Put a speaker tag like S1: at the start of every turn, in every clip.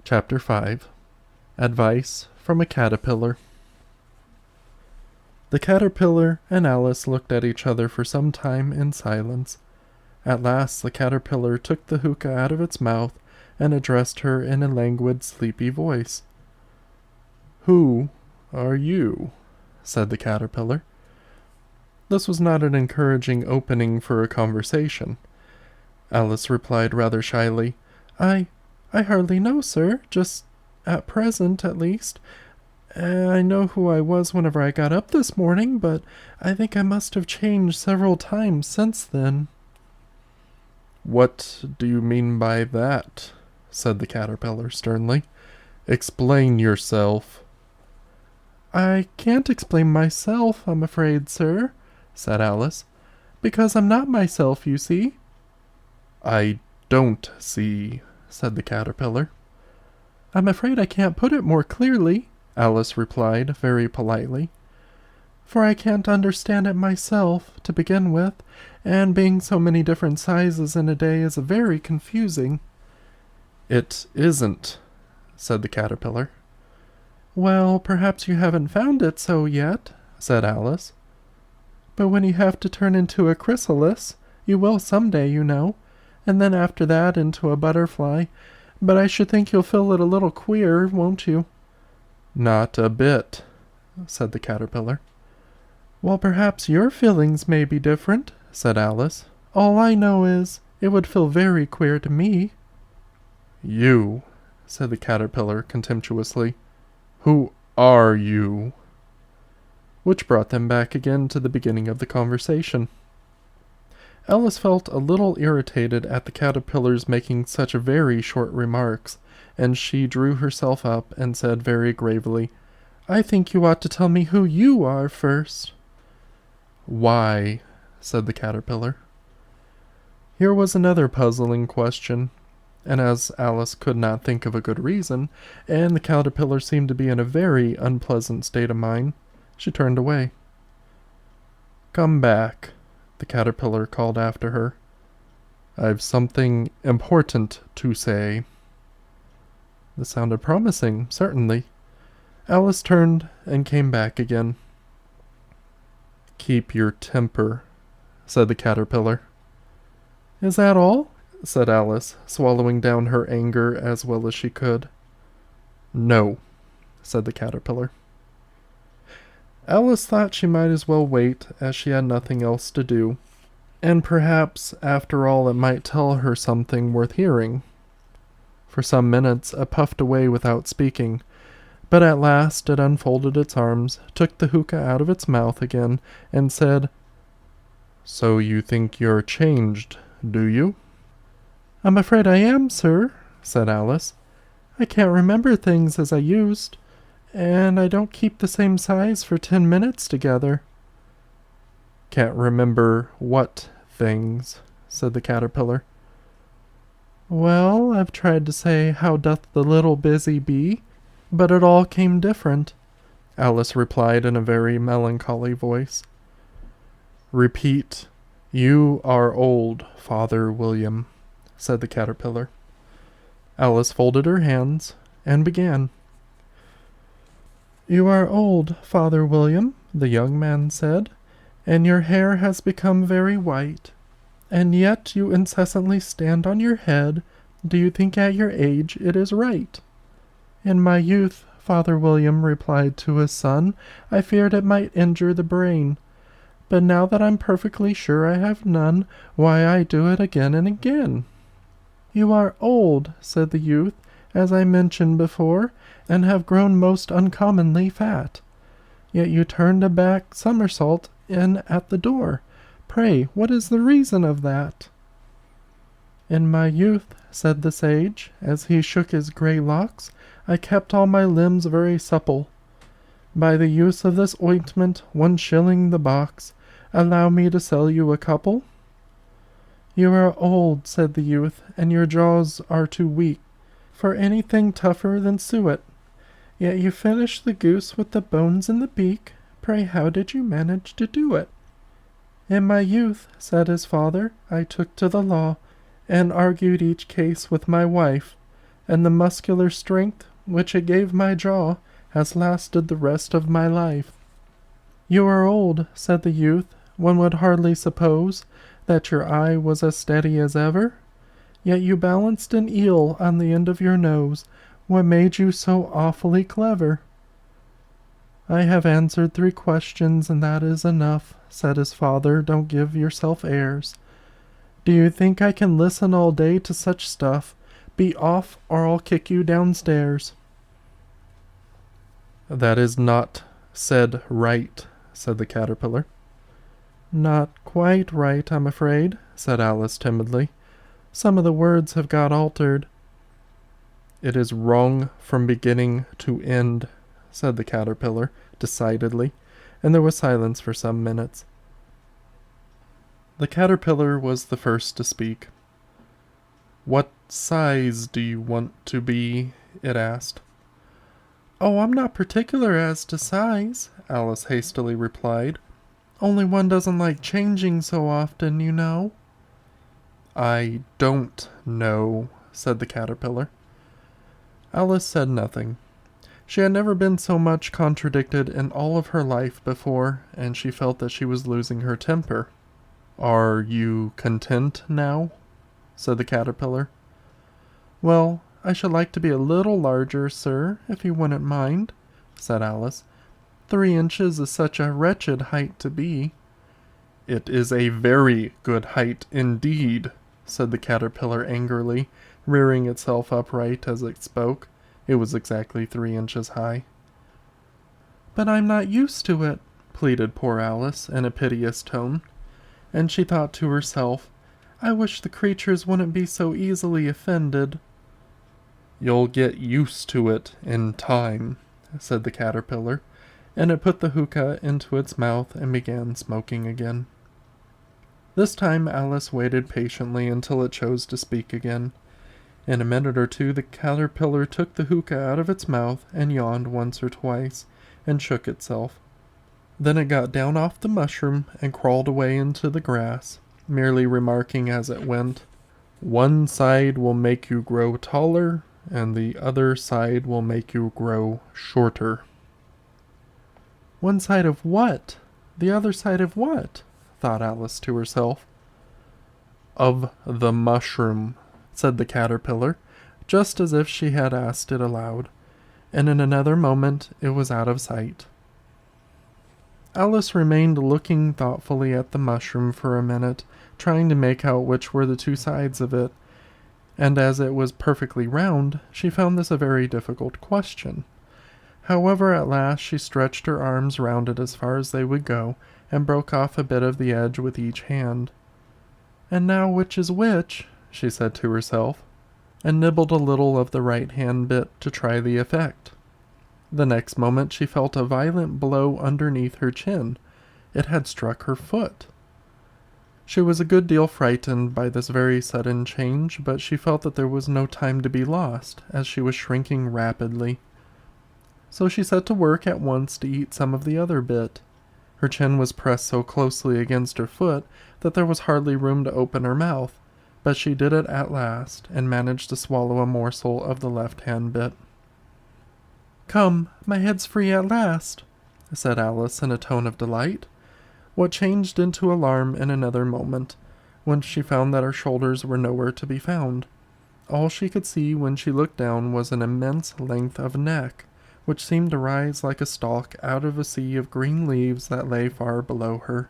S1: Chapter 5. Advice from a Caterpillar. The caterpillar and Alice looked at each other for some time in silence. At last the caterpillar took the hookah out of its mouth and addressed her in a languid, sleepy voice. "Who are you?" said the caterpillar. This was not an encouraging opening for a conversation. Alice replied rather shyly, I hardly know, sir, just at present, at least. I know who I was whenever I got up this morning, but I think I must have changed several times since then." "What do you mean by that?" said the caterpillar sternly. "Explain yourself." "I can't explain myself, I'm afraid, sir," said Alice, "because I'm not myself, you see." "I don't see," said the caterpillar. "I'm afraid I can't put it more clearly," Alice replied very politely, "for I can't understand it myself, to begin with, and being so many different sizes in a day is very confusing." "It isn't," said the caterpillar. "Well, perhaps you haven't found it so yet," said Alice. "But when you have to turn into a chrysalis, you will someday, you know, and then after that into a butterfly, but I should think you'll feel it a little queer, won't you?" "Not a bit," said the caterpillar. "Well, perhaps your feelings may be different," said Alice. "All I know is, it would feel very queer to me." "You," said the caterpillar contemptuously. "Who are you?" Which brought them back again to the beginning of the conversation. Alice felt a little irritated at the caterpillar's making such very short remarks, and she drew herself up and said very gravely, "I think you ought to tell me who you are first." "Why?" said the caterpillar. Here was another puzzling question, and as Alice could not think of a good reason, and the caterpillar seemed to be in a very unpleasant state of mind, she turned away. "Come back," the caterpillar called after her. "I've something important to say." This sounded promising, certainly. Alice turned and came back again. "Keep your temper," said the caterpillar. "Is that all?" said Alice, swallowing down her anger as well as she could. "No," said the caterpillar. Alice thought she might as well wait, as she had nothing else to do, and perhaps, after all, it might tell her something worth hearing. For some minutes it puffed away without speaking, but at last it unfolded its arms, took the hookah out of its mouth again, and said, "So you think you're changed, do you?" "I'm afraid I am, sir," said Alice. "I can't remember things as I used, and I don't keep the same size for 10 minutes together." "Can't remember what things?" said the caterpillar. "Well, I've tried to say, 'How doth the little busy bee?' but it all came different," Alice replied in a very melancholy voice. "Repeat, 'You are old, Father William,'" said the caterpillar. Alice folded her hands and began. "You are old, Father William," the young man said, "and your hair has become very white, and yet you incessantly stand on your head. Do you think at your age it is right?" "In my youth," Father William replied to his son, "I feared it might injure the brain. But now that I'm perfectly sure I have none, why I do it again and again." "You are old," said the youth, "as I mentioned before, and have grown most uncommonly fat. Yet you turned a back somersault in at the door. Pray, what is the reason of that?" "In my youth," said the sage, as he shook his grey locks, "I kept all my limbs very supple. By the use of this ointment, 1 shilling the box. Allow me to sell you a couple?" "You are old," said the youth, "and your jaws are too weak for anything tougher than suet. Yet you finished the goose with the bones in the beak. Pray, how did you manage to do it?" "In my youth," said his father, "I took to the law, and argued each case with my wife. and the muscular strength which it gave my jaw has lasted the rest of my life." "You are old," said the youth. "One would hardly suppose that your eye was as steady as ever. Yet you balanced an eel on the end of your nose. What made you so awfully clever?" "I have answered 3 questions, and that is enough," said his father. "Don't give yourself airs. Do you think I can listen all day to such stuff? Be off, or I'll kick you downstairs." "That is not said right," said the caterpillar. "Not quite right, I'm afraid," said Alice timidly. "Some of the words have got altered." "It is wrong from beginning to end," said the caterpillar decidedly, and there was silence for some minutes. The caterpillar was the first to speak. "What size do you want to be?" it asked. "Oh, I'm not particular as to size," Alice hastily replied. "Only one doesn't like changing so often, you know." "I don't know," said the caterpillar. Alice said nothing. She had never been so much contradicted in all of her life before, and she felt that she was losing her temper. "Are you content now?" said the caterpillar. "Well, I should like to be a little larger, sir, if you wouldn't mind," said Alice. 3 inches is such a wretched height to be." "It is a very good height indeed," said the caterpillar angrily, rearing itself upright as it spoke. It was exactly 3 inches high. "But I'm not used to it," pleaded poor Alice in a piteous tone. And she thought to herself, "I wish the creatures wouldn't be so easily offended." "You'll get used to it in time," said the caterpillar, and it put the hookah into its mouth and began smoking again. This time Alice waited patiently until it chose to speak again. In a minute or two the caterpillar took the hookah out of its mouth and yawned once or twice, and shook itself. Then it got down off the mushroom and crawled away into the grass, merely remarking as it went, "One side will make you grow taller, and the other side will make you grow shorter." "One side of what? The other side of what?" thought Alice to herself. "Of the mushroom," said the caterpillar, just as if she had asked it aloud, and in another moment it was out of sight. Alice remained looking thoughtfully at the mushroom for a minute, trying to make out which were the 2 sides of it, and as it was perfectly round, she found this a very difficult question. However, at last she stretched her arms round it as far as they would go, and broke off a bit of the edge with each hand. "And now which is which?" she said to herself, and nibbled a little of the right hand bit to try the effect. The next moment she felt a violent blow underneath her chin. It had struck her foot. She was a good deal frightened by this very sudden change, but she felt that there was no time to be lost, as she was shrinking rapidly. So she set to work at once to eat some of the other bit. Her chin was pressed so closely against her foot that there was hardly room to open her mouth, but she did it at last, and managed to swallow a morsel of the left-hand bit. "Come, my head's free at last," said Alice in a tone of delight, what changed into alarm in another moment, when she found that her shoulders were nowhere to be found. All she could see when she looked down was an immense length of neck, which seemed to rise like a stalk out of a sea of green leaves that lay far below her.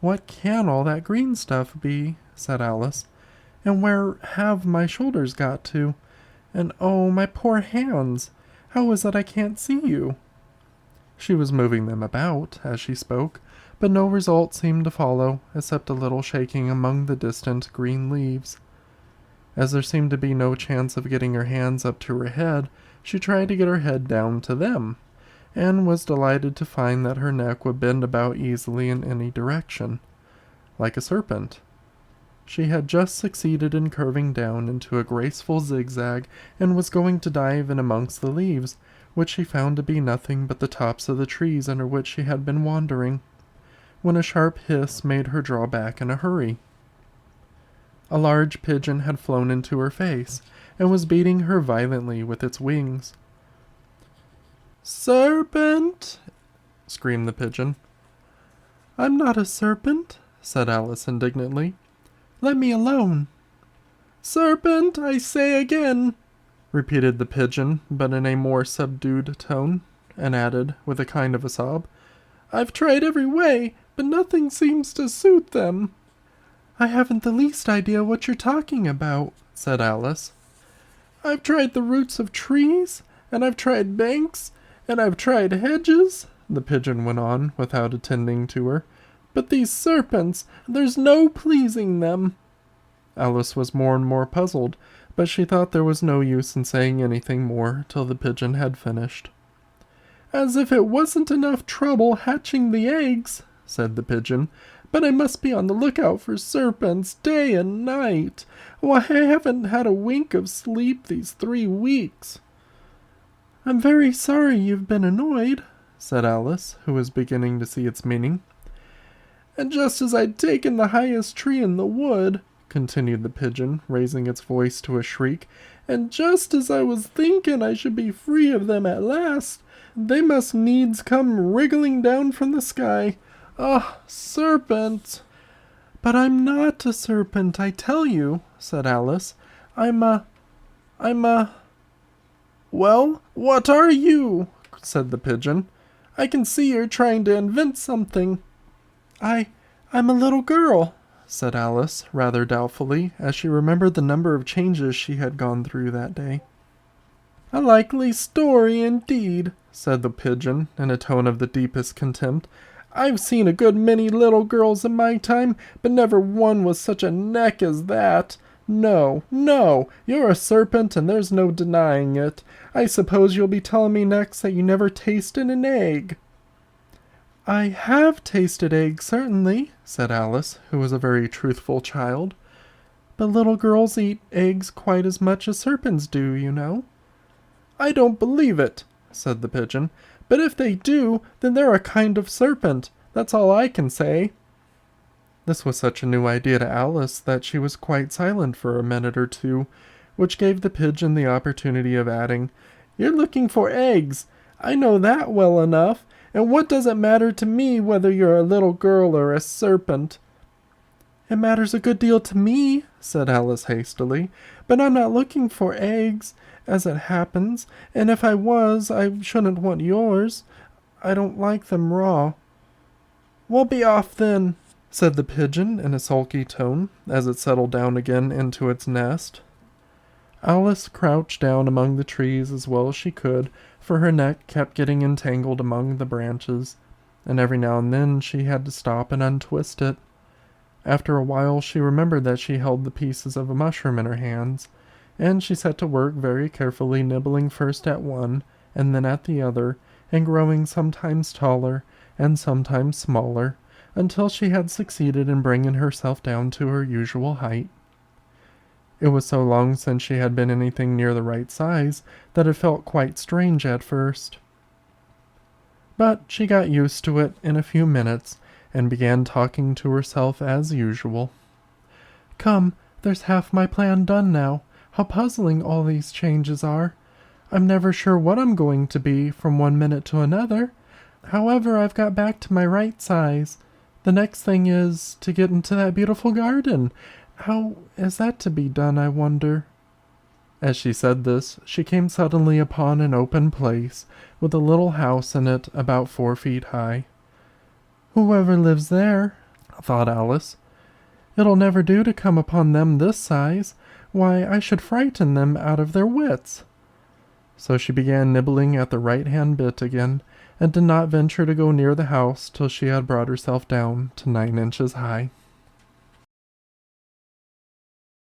S1: "What can all that green stuff be?" said Alice. "And where have my shoulders got to? And oh, my poor hands! How is it I can't see you?" She was moving them about as she spoke, but no result seemed to follow, except a little shaking among the distant green leaves. As there seemed to be no chance of getting her hands up to her head, she tried to get her head down to them, and was delighted to find that her neck would bend about easily in any direction, like a serpent. She had just succeeded in curving down into a graceful zigzag, and was going to dive in amongst the leaves, which she found to be nothing but the tops of the trees under which she had been wandering, when a sharp hiss made her draw back in a hurry. A large pigeon had flown into her face, and was beating her violently with its wings. "Serpent!" screamed the pigeon. "I'm not a serpent," said Alice indignantly. "Let me alone." "Serpent, I say again," repeated the pigeon, but in a more subdued tone, and added, with a kind of a sob, "I've tried every way, but nothing seems to suit them." "I haven't the least idea what you're talking about," said Alice. "I've tried the roots of trees, and I've tried banks, and I've tried hedges," the pigeon went on, without attending to her. "But these serpents, there's no pleasing them." Alice was more and more puzzled, but she thought there was no use in saying anything more till the pigeon had finished. "As if it wasn't enough trouble hatching the eggs," said the pigeon, "but I must be on the lookout for serpents day and night. Why, I haven't had a wink of sleep these 3 weeks. "I'm very sorry you've been annoyed," said Alice, who was beginning to see its meaning. "And just as I'd taken the highest tree in the wood," continued the pigeon, raising its voice to a shriek, "and just as I was thinking I should be free of them at last, they must needs come wriggling down from the sky. Ah, serpent!" "But I'm not a serpent, I tell you," said Alice. I'm a... "Well, what are you?" said the pigeon. "I can see you're trying to invent something." I'm a little girl," said Alice, rather doubtfully, as she remembered the number of changes she had gone through that day. "A likely story, indeed," said the pigeon, in a tone of the deepest contempt. "I've seen a good many little girls in my time, but never one with such a neck as that. No, no, you're a serpent, and there's no denying it. I suppose you'll be telling me next that you never tasted an egg." "I have tasted eggs, certainly," said Alice, who was a very truthful child. "But little girls eat eggs quite as much as serpents do, you know." "I don't believe it," said the pigeon. "But if they do, then they're a kind of serpent. That's all I can say." This was such a new idea to Alice that she was quite silent for a minute or two, which gave the pigeon the opportunity of adding, "You're looking for eggs. I know that well enough. And what does it matter to me whether you're a little girl or a serpent?" "It matters a good deal to me," said Alice hastily, "but I'm not looking for eggs, as it happens, and if I was, I shouldn't want yours. I don't like them raw." "Well, be off then," said the pigeon in a sulky tone, as it settled down again into its nest. Alice crouched down among the trees as well as she could, for her neck kept getting entangled among the branches, and every now and then she had to stop and untwist it. After a while she remembered that she held the pieces of a mushroom in her hands, and she set to work very carefully, nibbling first at one and then at the other, and growing sometimes taller and sometimes smaller, until she had succeeded in bringing herself down to her usual height. It was so long since she had been anything near the right size that it felt quite strange at first. But she got used to it in a few minutes, and began talking to herself as usual. "Come, there's half my plan done now. How puzzling all these changes are. I'm never sure what I'm going to be from one minute to another. However, I've got back to my right size. The next thing is to get into that beautiful garden. How is that to be done, I wonder?" As she said this, she came suddenly upon an open place, with a little house in it about 4 feet high. "Whoever lives there," thought Alice. "It'll never do to come upon them this size. Why, I should frighten them out of their wits." So she began nibbling at the right-hand bit again, and did not venture to go near the house till she had brought herself down to 9 inches high.